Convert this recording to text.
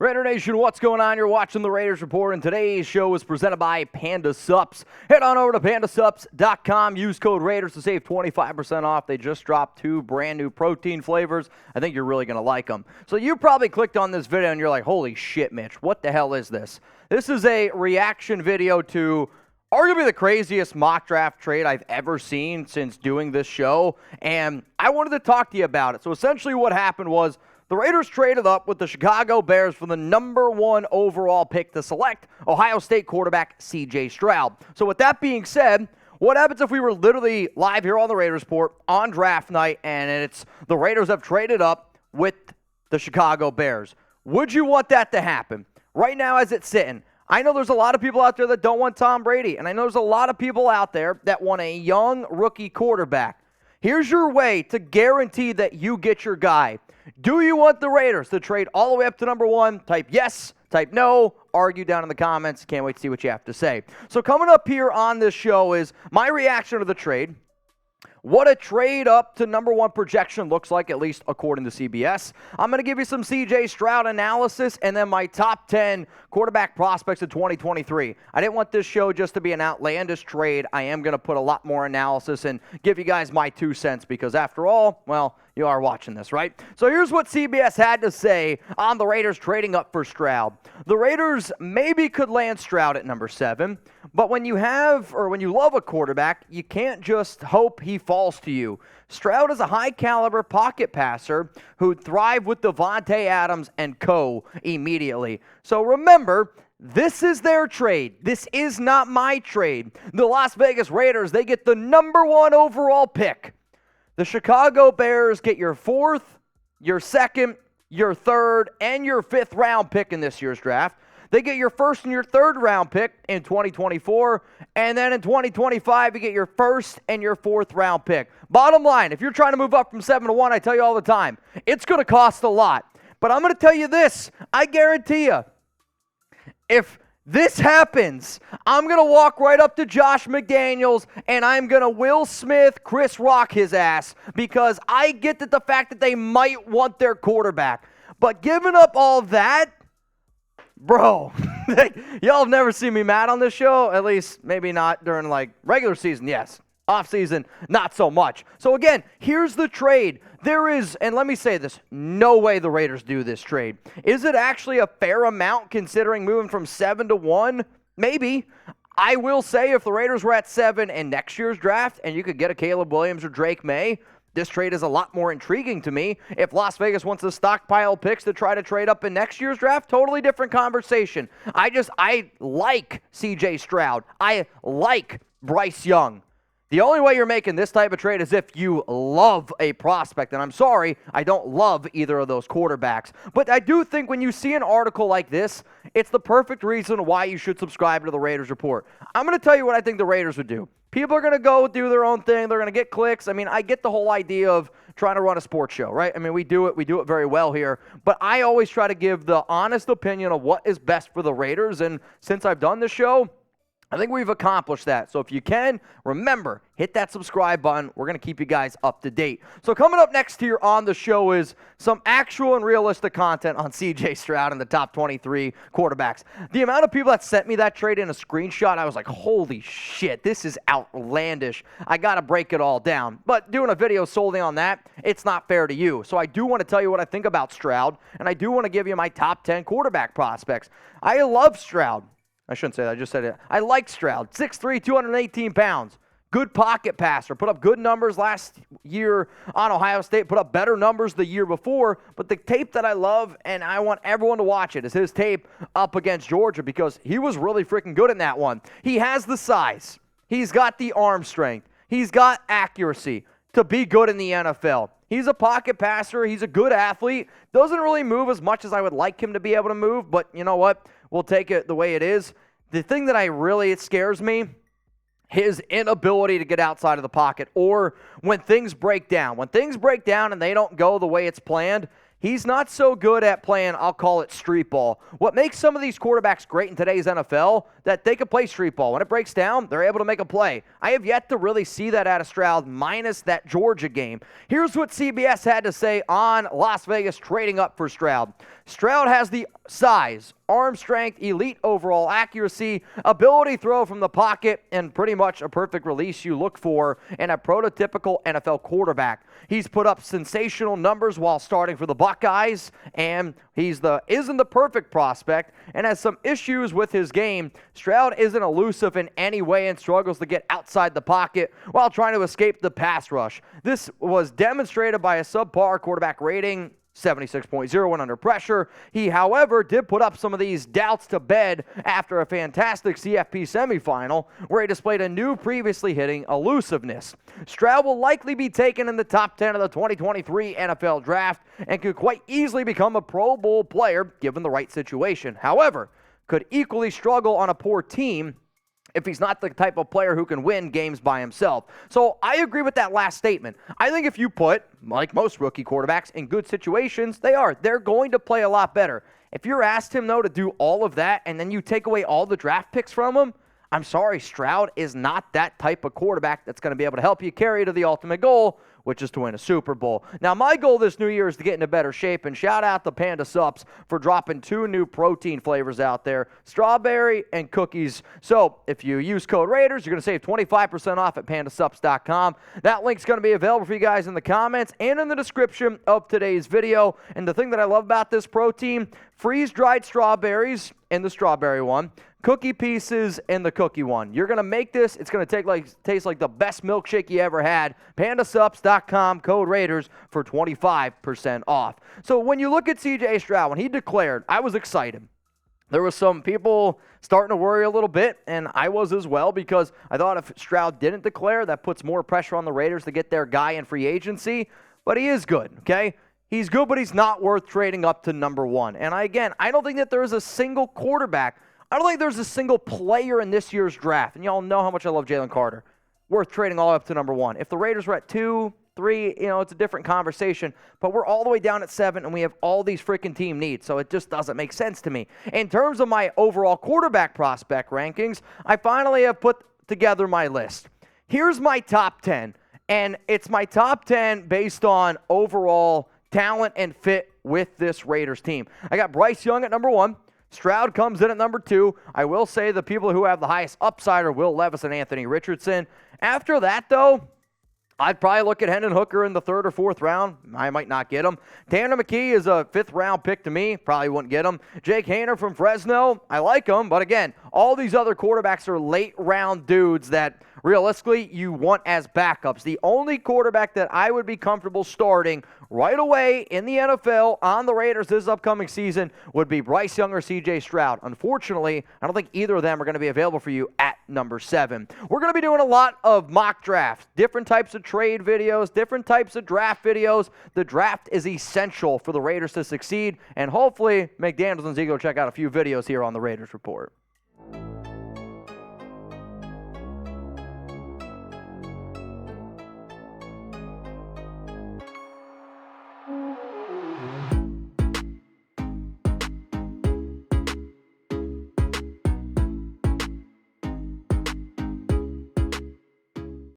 Raider Nation, what's going on? You're watching the Raiders Report, and today's show is presented by Panda Sups. Head on over to pandasups.com. Use code Raiders to save 25% off. They just dropped 2 brand new protein flavors. I think you're really going to like them. So you probably clicked on this video, and you're like, holy shit, Mitch, what the hell is this? This is a reaction video to arguably the craziest mock draft trade I've ever seen since doing this show, and I wanted to talk to you about it. So essentially what happened was the Raiders traded up with the Chicago Bears for the #1 overall pick to select Ohio State quarterback C.J. Stroud. So with that being said, what happens if we were literally live here on the Raiders Report on draft night and it's the Raiders have traded up with the Chicago Bears? Would you want that to happen? Right now as it's sitting, I know there's a lot of people out there that don't want Tom Brady, and I know there's a lot of people out there that want a young rookie quarterback. Here's your way to guarantee that you get your guy. Do you want the Raiders to trade all the way up to #1? Type yes, type no, argue down in the comments. Can't wait to see what you have to say. So coming up here on this show is my reaction to the trade, what a trade up to #1 projection looks like, at least according to CBS. I'm going to give you some C.J. Stroud analysis and then my top 10 quarterback prospects of 2023. I didn't want this show just to be an outlandish trade. I am going to put a lot more analysis and give you guys my 2 cents because after all, well, you are watching this, right? So here's what CBS had to say on the Raiders trading up for Stroud. The Raiders maybe could land Stroud at #7, but when you love a quarterback, you can't just hope he falls to you. Stroud is a high-caliber pocket passer who'd thrive with Devontae Adams and co. immediately. So remember, this is their trade. This is not my trade. The Las Vegas Raiders, they get the #1 overall pick. The Chicago Bears get your 4th, your 2nd, your 3rd, and your 5th round pick in this year's draft. They get your 1st and your 3rd round pick in 2024, and then in 2025, you get your 1st and your 4th round pick. Bottom line, if you're trying to move up from 7 to 1, I tell you all the time, it's going to cost a lot. But I'm going to tell you this, I guarantee you, if this happens, I'm going to walk right up to Josh McDaniels and I'm going to Will Smith, Chris Rock his ass because I get that the fact that they might want their quarterback. But giving up all that, bro, y'all have never seen me mad on this show, at least maybe not during like regular season, yes. Off season, not so much. So again, here's the trade. There is, and let me say this, no way the Raiders do this trade. Is it actually a fair amount considering moving from 7 to 1? Maybe. I will say if the Raiders were at 7 in next year's draft and you could get a Caleb Williams or Drake May, this trade is a lot more intriguing to me. If Las Vegas wants to stockpile picks to try to trade up in next year's draft, totally different conversation. I like C.J. Stroud. I like Bryce Young. The only way you're making this type of trade is if you love a prospect. And I'm sorry, I don't love either of those quarterbacks. But I do think when you see an article like this, it's the perfect reason why you should subscribe to the Raiders Report. I'm going to tell you what I think the Raiders would do. People are going to go do their own thing. They're going to get clicks. I mean, I get the whole idea of trying to run a sports show, right? I mean, we do it very well here. But I always try to give the honest opinion of what is best for the Raiders. And since I've done this show, I think we've accomplished that. So if you can, remember, hit that subscribe button. We're going to keep you guys up to date. So coming up next here on the show is some actual and realistic content on C.J. Stroud and the top 23 quarterbacks. The amount of people that sent me that trade in a screenshot, I was like, holy shit, this is outlandish. I got to break it all down. But doing a video solely on that, it's not fair to you. So I do want to tell you what I think about Stroud, and I do want to give you my top 10 quarterback prospects. I love Stroud. I shouldn't say that. I just said it. I like Stroud. 6'3", 218 pounds. Good pocket passer. Put up good numbers last year on Ohio State. Put up better numbers the year before. But the tape that I love, and I want everyone to watch it, is his tape up against Georgia because he was really freaking good in that one. He has the size. He's got the arm strength. He's got accuracy to be good in the NFL. He's a pocket passer. He's a good athlete. Doesn't really move as much as I would like him to be able to move, but you know what? We'll take it the way it is. The thing that it scares me, his inability to get outside of the pocket or when things break down. When things break down and they don't go the way it's planned, He's not so good at playing, I'll call it street ball. What makes some of these quarterbacks great in today's NFL, that they can play street ball. When it breaks down, they're able to make a play. I have yet to really see that out of Stroud, minus that Georgia game. Here's what CBS had to say on Las Vegas trading up for Stroud. Stroud has the size, arm strength, elite overall accuracy, ability to throw from the pocket, and pretty much a perfect release you look for in a prototypical NFL quarterback. He's put up sensational numbers while starting for the Buckeyes, and isn't the perfect prospect and has some issues with his game. Stroud isn't elusive in any way and struggles to get outside the pocket while trying to escape the pass rush. This was demonstrated by a subpar quarterback rating, 76.0 when under pressure. He, however, did put up some of these doubts to bed after a fantastic CFP semifinal where he displayed a new previously hitting elusiveness. Stroud will likely be taken in the top 10 of the 2023 NFL Draft and could quite easily become a Pro Bowl player given the right situation. However, could equally struggle on a poor team if he's not the type of player who can win games by himself. So I agree with that last statement. I think if you put, like most rookie quarterbacks, in good situations, they're going to play a lot better. If you're asked him, though, to do all of that and then you take away all the draft picks from him, I'm sorry, Stroud is not that type of quarterback that's going to be able to help you carry to the ultimate goal, which is to win a Super Bowl. Now, my goal this new year is to get into better shape, and shout out to Panda Sups for dropping 2 new protein flavors out there, strawberry and cookies. So if you use code Raiders, you're going to save 25% off at pandasups.com. That link's going to be available for you guys in the comments and in the description of today's video. And the thing that I love about this protein, freeze-dried strawberries in the strawberry one, cookie pieces in the cookie one. You're going to make this. It's going to taste like the best milkshake you ever had. Pandasups.com, code Raiders for 25% off. So when you look at C.J. Stroud, when he declared, I was excited. There was some people starting to worry a little bit, and I was as well, because I thought if Stroud didn't declare, that puts more pressure on the Raiders to get their guy in free agency. But he is good, okay? He's good, but he's not worth trading up to number 1. And I don't think that there is a single quarterback, I don't think there's a single player in this year's draft, and y'all know how much I love Jalen Carter, worth trading all the way up to number 1. If the Raiders were at 2, 3, it's a different conversation, but we're all the way down at 7, and we have all these freaking team needs, so it just doesn't make sense to me. In terms of my overall quarterback prospect rankings, I finally have put together my list. Here's my top 10, and it's my top 10 based on overall talent and fit with this Raiders team. I got Bryce Young at number 1. Stroud comes in at number 2. I will say the people who have the highest upside are Will Levis and Anthony Richardson. After that, though, I'd probably look at Hendon Hooker in the 3rd or 4th round. I might not get him. Tanner McKee is a 5th-round pick to me. Probably wouldn't get him. Jake Haener from Fresno, I like him. But again, all these other quarterbacks are late-round dudes that realistically you want as backups. The only quarterback that I would be comfortable starting right away in the NFL on the Raiders this upcoming season would be Bryce Young or C.J. Stroud. Unfortunately, I don't think either of them are going to be available for you at number 7. We're going to be doing a lot of mock drafts, different types of trade videos, different types of draft videos. The draft is essential for the Raiders to succeed, and hopefully McDaniels and Ziegler check out a few videos here on the Raiders Report.